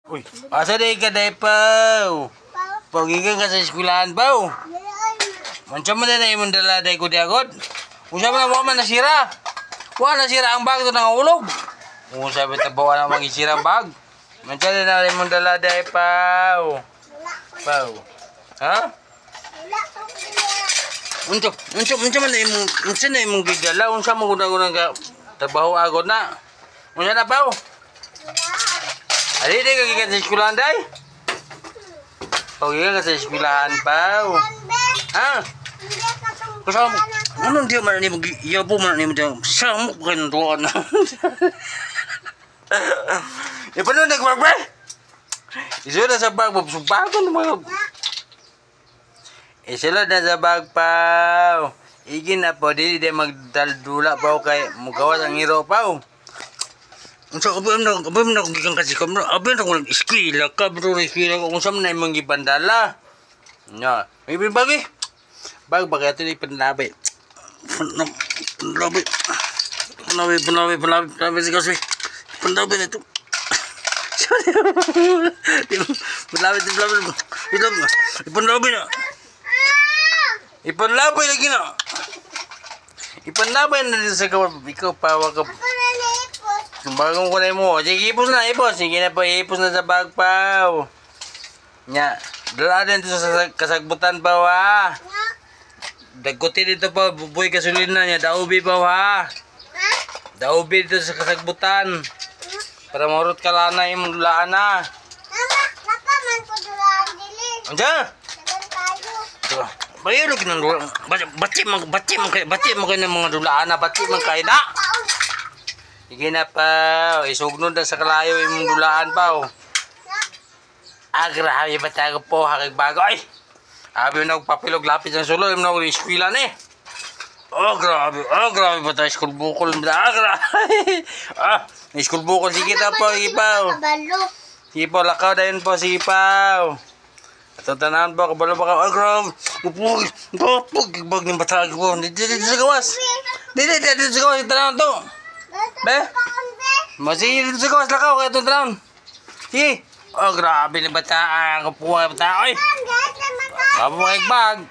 Uy, asa day ka day Pao? Pagigan ka sa eskwelahan Pao? Mansa mo na imong dala day ko diagod? Unsa man mo man nasira? Wa nasira ang bag to nang ulog. Unsa bita bawa na magisira ang bag? Mansa na imong dala day Pao? Pao. Ha? Unsa man na imong gigala? Unsa mo guna ka trabaho agod na? Unsa na Pao? Adi ka gikan sa eskwelahan day? Pagigan ka sa eskwelahan Pao. Ha? Kasama ano dia man ni yabo man ni mo sama ko kan doon. E paano nagbagba? Iso na sa bag subagon mga. Sila na sa bag Pao. Igin na po di magdaldula Pao kay mugawas ang hiro Pao. Unsa abim na gikan kasi ko abim na ko eskwela ka bro eskwela ko unsa man na imong gibandala. Nya, may bagi. Bag ito ni panlabi. Panlabi si kasi. Panlabi na ito. Panlabi na. Ipanlabi lagi na. Ipanlabi na din sa kawal. Ikaw pawa ka. Bagong kulay mo. Sige, ipos na, ipos. Sige na po, ipos na sa bag Pao. Nya, dala din ito sa kasagbutan Pao ha. Dagkutin dito pa, buboy gasolina niya. Daubi pa ha. Daubi dito sa kasagbutan. Para marot ka lana yung dulaan na. Papa, man ko dulaan dilin. Anja? Dagan tayo. Bayo lagi ng dulaan. Bati mo kayo ng mga dulaan na. Bati mo kayo na. Sige na Pao. Isugnod na sa kalayo yung dulaan Pao. Grabe ba tayo po hakig bago ay. Abi na papilog lapit ang sulo, im na ko eskwela ni. Grabe ba tayo school bukol. Grabe. School bukol sige ta po, sige Pao. Sige po, lakaw dayon po, sige Pao. Ato tanahan po, kabalo ba ka? Grabe. Upog, bag ng batag po. Dito sa gawas. Dito sa gawas, tanahan to. Be? Sige, dito sa gawas, lakaw, kaya itong tanahan. Sige. Grabe na bataan, kapuha na bataan. Oy. Baba mo bag.